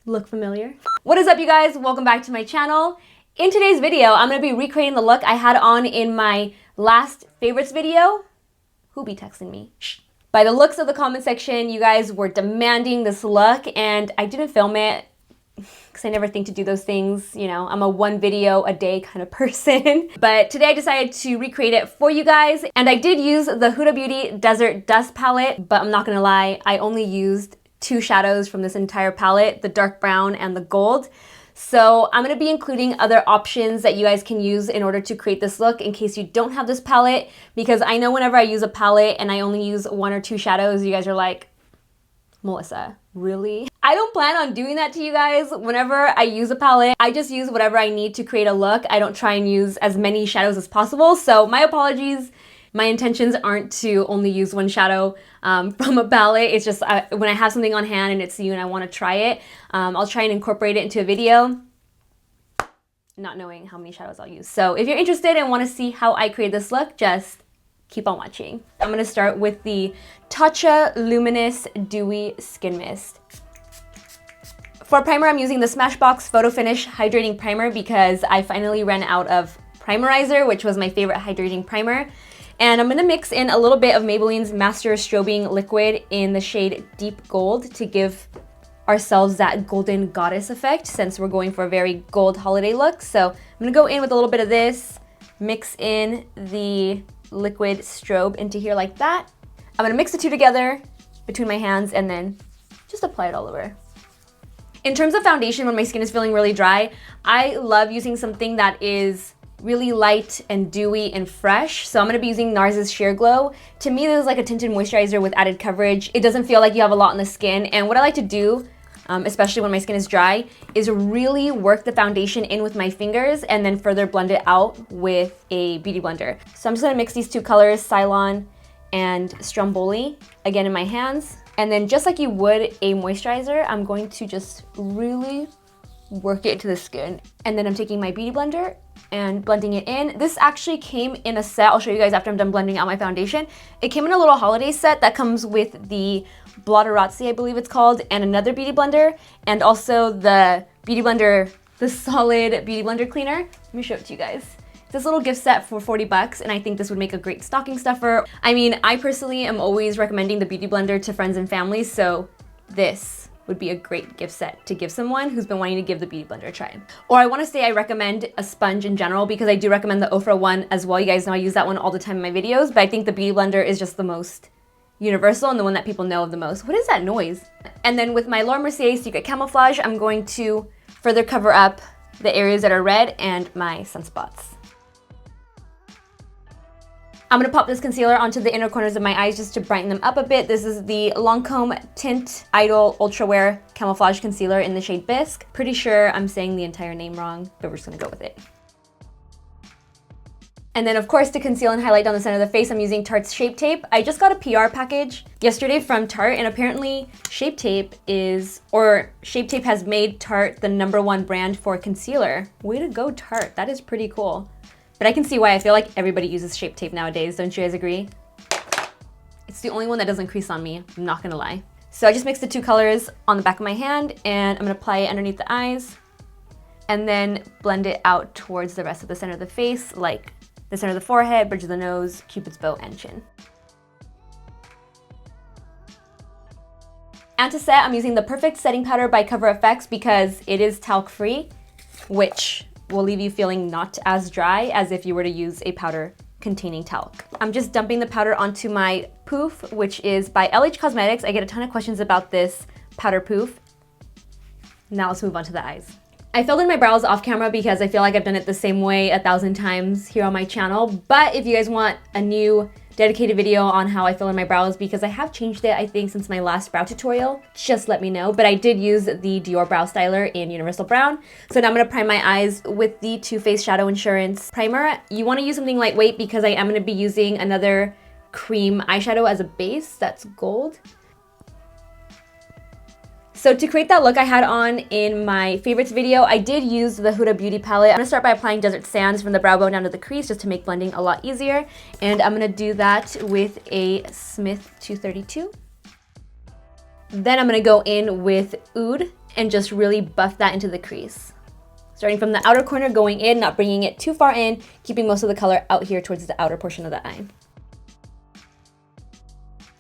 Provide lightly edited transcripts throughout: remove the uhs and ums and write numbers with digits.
Look familiar? What is up, you guys? Welcome back to my channel. In today's video, I'm going to be recreating the look I had on in my last favorites video. Who be texting me? Shh. By the looks of the comment section, you guys were demanding this look, and I didn't film it because I never think to do those things. You know, I'm a one video a day kind of person. But today I decided to recreate it for you guys, and I did use the Huda Beauty Desert Dust palette, but I'm not gonna lie, I only used two shadows from this entire palette, the dark brown and the gold. So I'm going to be including other options that you guys can use in order to create this look in case you don't have this palette, because I know whenever I use a palette and I only use one or two shadows, you guys are like, Melissa, really? I don't plan on doing that to you guys. Whenever I use a palette, I just use whatever I need to create a look. I don't try and use as many shadows as possible, so my apologies. My intentions aren't to only use one shadow from a palette. It's just when I have something on hand and it's new and I want to try it, I'll try and incorporate it into a video, not knowing how many shadows I'll use. So if you're interested and want to see how I create this look, just keep on watching. I'm going to start with the TACHA Luminous Dewy Skin Mist. For primer, I'm using the SMASHBOX Photo Finish Hydrating Primer because I finally ran out of PRIMERIZER, which was my favorite hydrating primer. And I'm going to mix in a little bit of Maybelline's Master Strobing Liquid in the shade Deep Gold to give ourselves that golden goddess effect, since we're going for a very gold holiday look. So I'm going to go in with a little bit of this, mix in the liquid strobe into here like that. I'm going to mix the two together between my hands and then just apply it all over. In terms of foundation, when my skin is feeling really dry, I love using something that is really light and dewy and fresh. So I'm going to be using NARS's Sheer Glow. To me, this is like a tinted moisturizer with added coverage. It doesn't feel like you have a lot on the skin. And what I like to do, especially when my skin is dry, is really work the foundation in with my fingers and then further blend it out with a beauty blender. So I'm just going to mix these two colors, CEYLAN and STROMBOLI, again in my hands. And then just like you would a moisturizer, I'm going to just really work it into the skin. And then I'm taking my beauty blender and blending it in. This actually came in a set. I'll show you guys after I'm done blending out my foundation. It came in a little holiday set that comes with the Blotterazzi, I believe it's called, and another beauty blender, and also the beauty blender, the solid beauty blender cleaner. Let me show it to you guys. It's this little gift set for 40 bucks, and I think this would make a great stocking stuffer. I mean, I personally am always recommending the beauty blender to friends and family, so this would be a great gift set to give someone who's been wanting to give the beauty blender a try. Or I want to say I recommend a sponge in general, because I do recommend the Ofra one as well. You guys know I use that one all the time in my videos, but I think the beauty blender is just the most universal and the one that people know of the most. What is that noise? And then with my Laura Mercier Secret Camouflage, I'm going to further cover up the areas that are red and my sunspots. I'm going to pop this concealer onto the inner corners of my eyes just to brighten them up a bit. This is the LANCOME Tint IDOLE ULTRAWEAR Camouflage Concealer in the shade Bisque. Pretty sure I'm saying the entire name wrong, but we're just going to go with it. And then of course, to conceal and highlight down the center of the face, I'm using Tarte's Shape Tape. I just got a PR package yesterday from Tarte, and apparently Shape Tape has made Tarte the #1 brand for concealer. Way to go, Tarte. That is pretty cool. But I can see why. I feel like everybody uses Shape Tape nowadays. Don't you guys agree? It's the only one that doesn't crease on me, I'm not gonna lie. So I just mixed the two colors on the back of my hand, and I'm gonna apply it underneath the eyes and then blend it out towards the rest of the center of the face, like the center of the forehead, bridge of the nose, Cupid's bow, and chin. And to set, I'm using the Perfect Setting Powder by COVERFX because it is talc-free, which will leave you feeling not as dry as if you were to use a powder containing talc. I'm just dumping the powder onto my poof, which is by LH Cosmetics. I get a ton of questions about this powder poof. Now let's move on to the eyes. I filled in my brows off camera because I feel like I've done it the same way 1,000 times here on my channel. But if you guys want a new dedicated video on how I fill in my brows, because I have changed it, I think, since my last brow tutorial, just let me know. But I did use the Dior Brow Styler in Universal Brown. So now I'm going to prime my eyes with the Too Faced Shadow Insurance Primer. You want to use something lightweight because I am going to be using another cream eyeshadow as a base that's gold. So to create that look I had on in my favorites video, I did use the Huda Beauty palette. I'm gonna start by applying Desert Sands from the brow bone down to the crease just to make blending a lot easier. And I'm gonna do that with a Smith 232. Then I'm gonna go in with Oud and just really buff that into the crease. Starting from the outer corner, going in, not bringing it too far in, keeping most of the color out here towards the outer portion of the eye.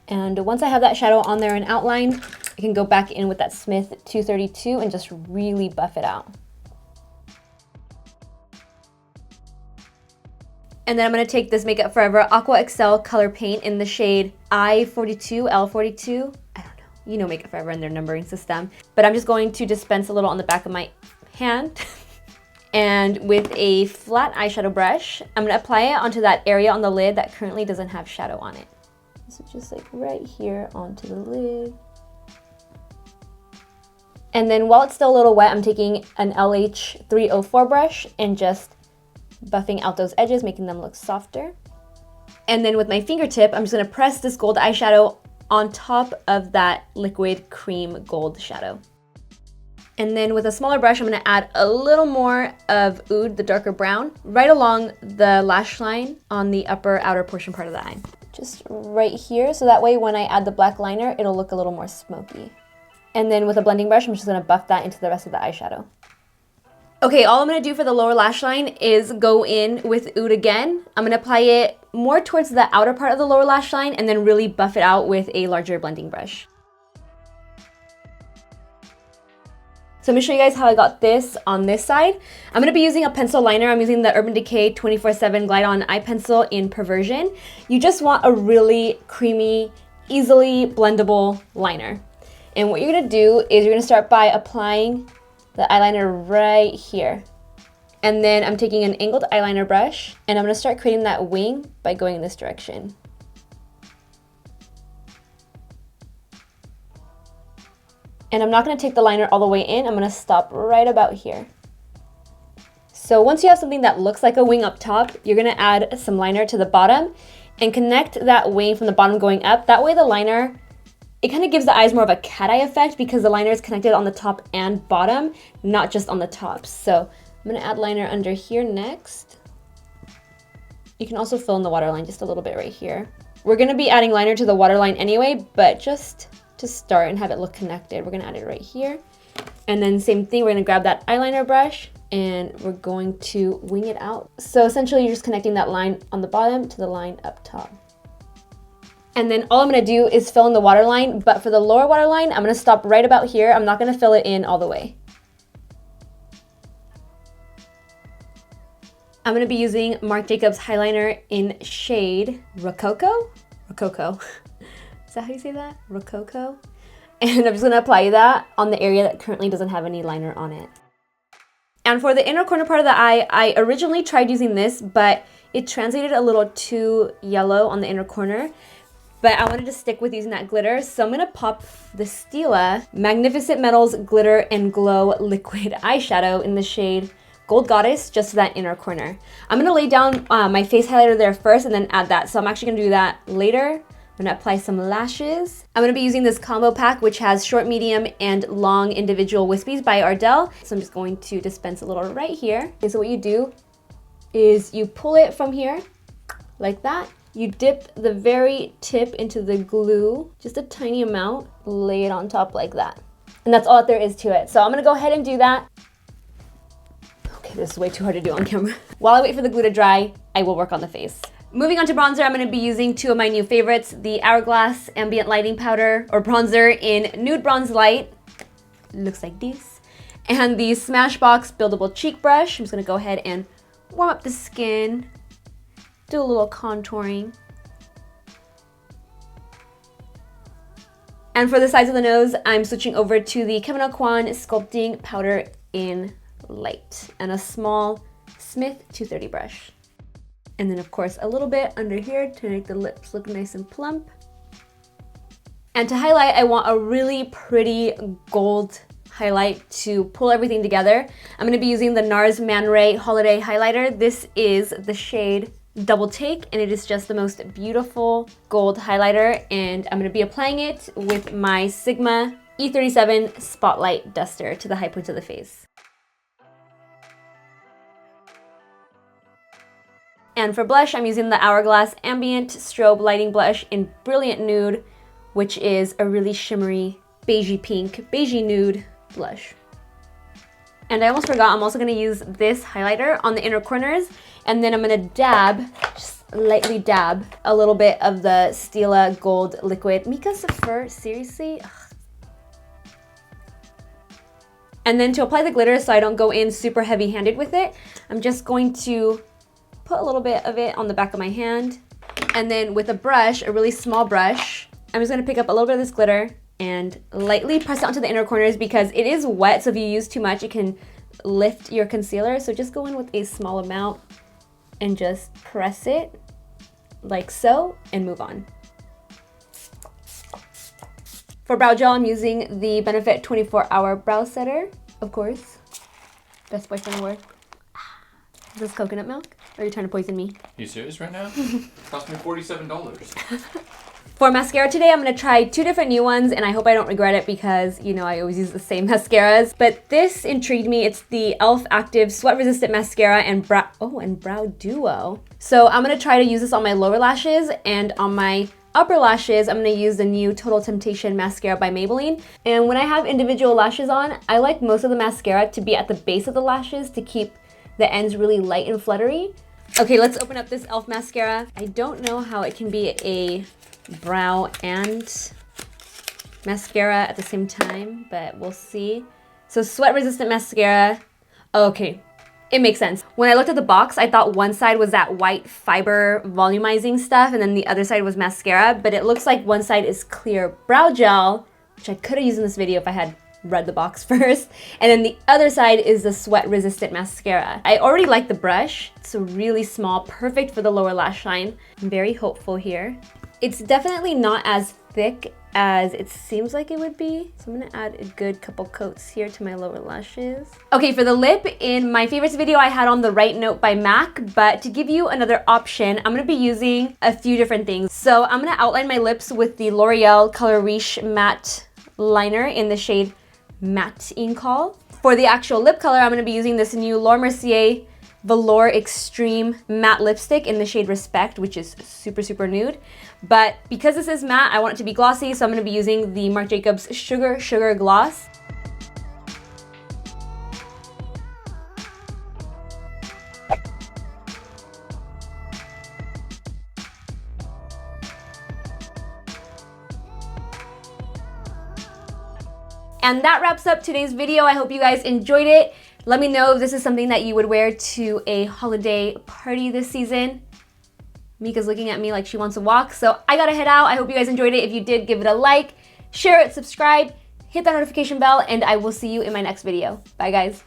And once I have that shadow on there and outlined, I can go back in with that Smith 232 and just really buff it out. And then I'm going to take this Makeup Forever Aqua Excel color paint in the shade I42, L42. I don't know. You know Makeup Forever and their numbering system. But I'm just going to dispense a little on the back of my hand. And with a flat eyeshadow brush, I'm going to apply it onto that area on the lid that currently doesn't have shadow on it. So just like right here onto the lid. And then while it's still a little wet, I'm taking an LH304 brush and just buffing out those edges, making them look softer. And then with my fingertip, I'm just gonna press this gold eyeshadow on top of that liquid cream gold shadow. And then with a smaller brush, I'm gonna add a little more of Oud, the darker brown, right along the lash line on the upper outer portion part of the eye. Just right here, so that way when I add the black liner, it'll look a little more smoky. And then with a blending brush, I'm just gonna buff that into the rest of the eyeshadow. Okay, all I'm gonna do for the lower lash line is go in with Oud again. I'm gonna apply it more towards the outer part of the lower lash line and then really buff it out with a larger blending brush. So I'm gonna show you guys how I got this on this side. I'm gonna be using a pencil liner. I'm using the Urban Decay 24/7 Glide-On Eye Pencil in Perversion. You just want a really creamy, easily blendable liner. And what you're gonna do is you're gonna start by applying the eyeliner right here. And then I'm taking an angled eyeliner brush and I'm gonna start creating that wing by going in this direction. And I'm not gonna take the liner all the way in, I'm gonna stop right about here. So once you have something that looks like a wing up top, you're gonna add some liner to the bottom and connect that wing from the bottom going up. That way the liner, it kind of gives the eyes more of a cat eye effect because the liner is connected on the top and bottom, not just on the top. So I'm gonna add liner under here next. You can also fill in the waterline just a little bit right here. We're gonna be adding liner to the waterline anyway, but just to start and have it look connected, we're gonna add it right here. And then same thing, we're gonna grab that eyeliner brush and we're going to wing it out. So essentially you're just connecting that line on the bottom to the line up top. And then all I'm gonna do is fill in the waterline, but for the lower waterline, I'm gonna stop right about here. I'm not gonna fill it in all the way. I'm gonna be using Marc Jacobs Highliner in shade Rococo? Rococo. Is that how you say that? Rococo? And I'm just gonna apply that on the area that currently doesn't have any liner on it. And for the inner corner part of the eye, I originally tried using this, but it translated a little too yellow on the inner corner. But I wanted to stick with using that glitter, so I'm gonna pop the Stila Magnificent Metals Glitter and Glow Liquid Eyeshadow in the shade Gold Goddess, just to that inner corner. I'm gonna lay down my face highlighter there first and then add that, so I'm actually gonna do that later. I'm gonna apply some lashes. I'm gonna be using this combo pack, which has short, medium, and long individual wispies by Ardell. So I'm just going to dispense a little right here. Okay, so what you do is you pull it from here, like that. You dip the very tip into the glue, just a tiny amount, lay it on top like that. And that's all that there is to it. So I'm gonna go ahead and do that. Okay, this is way too hard to do on camera. While I wait for the glue to dry, I will work on the face. Moving on to bronzer, I'm gonna be using two of my new favorites, the Hourglass Ambient Lighting Powder or Bronzer in Nude Bronze Light. Looks like this. And the Smashbox Buildable Cheek Brush. I'm just gonna go ahead and warm up the skin. Do a little contouring. And for the sides of the nose, I'm switching over to the Kevyn Aucoin Sculpting Powder in Light and a small Smith 230 brush. And then of course a little bit under here to make the lips look nice and plump. And to highlight, I want a really pretty gold highlight to pull everything together. I'm gonna be using the NARS Man Ray Holiday Highlighter. This is the shade Double Take, and it is just the most beautiful gold highlighter, and I'm going to be applying it with my Sigma E37 Spotlight Duster to the high points of the face. And for blush, I'm using the Hourglass Ambient Strobe Lighting Blush in Brilliant Nude, which is a really shimmery beigey pink, beigey nude blush. And I almost forgot, I'm also gonna use this highlighter on the inner corners, and then I'm gonna dab, just lightly dab, a little bit of the Stila Gold Liquid. Mika Saphir, seriously? Ugh. And then to apply the glitter so I don't go in super heavy-handed with it, I'm just going to put a little bit of it on the back of my hand. And then with a brush, a really small brush, I'm just gonna pick up a little bit of this glitter and lightly press it onto the inner corners because it is wet, so if you use too much, it can lift your concealer. So just go in with a small amount and just press it like so and move on. For brow gel, I'm using the Benefit 24-Hour Brow Setter, of course. Best boyfriend award. Is this coconut milk? Or are you trying to poison me? Are you serious right now? Cost me $47. For mascara today, I'm going to try 2 different new ones, and I hope I don't regret it because, you know, I always use the same mascaras. But this intrigued me. It's the e.l.f. Active Sweat Resistant Mascara and Brow Duo. So I'm going to try to use this on my lower lashes, and on my upper lashes, I'm going to use the new Total Temptation Mascara by Maybelline. And when I have individual lashes on, I like most of the mascara to be at the base of the lashes to keep the ends really light and fluttery. Okay, let's open up this e.l.f. mascara. I don't know how it can be a brow and mascara at the same time, but we'll see. So sweat resistant mascara. Okay, it makes sense. When I looked at the box, I thought one side was that white fiber volumizing stuff and then the other side was mascara, but it looks like one side is clear brow gel, which I could have used in this video if I had read the box first, and then the other side is the sweat resistant mascara. I already like the brush. It's really small, perfect for the lower lash line. I'm very hopeful here. It's definitely not as thick as it seems like it would be, so I'm gonna add a good couple coats here to my lower lashes. Okay, for the lip, in my favorites video I had on the Right Note by MAC, but to give you another option, I'm gonna be using a few different things. So I'm gonna outline my lips with the L'Oreal Color Riche Matte Liner in the shade Matte Inkall. For the actual lip color, I'm going to be using this new Laura Mercier Velour Extreme Matte Lipstick in the shade Respect, which is super, super nude. But because this is matte, I want it to be glossy, so I'm going to be using the Marc Jacobs Sugar Sugar Gloss. And that wraps up today's video. I hope you guys enjoyed it. Let me know if this is something that you would wear to a holiday party this season. Mika's looking at me like she wants to walk, so I gotta head out. I hope you guys enjoyed it. If you did, give it a like, share it, subscribe, hit that notification bell, and I will see you in my next video. Bye, guys.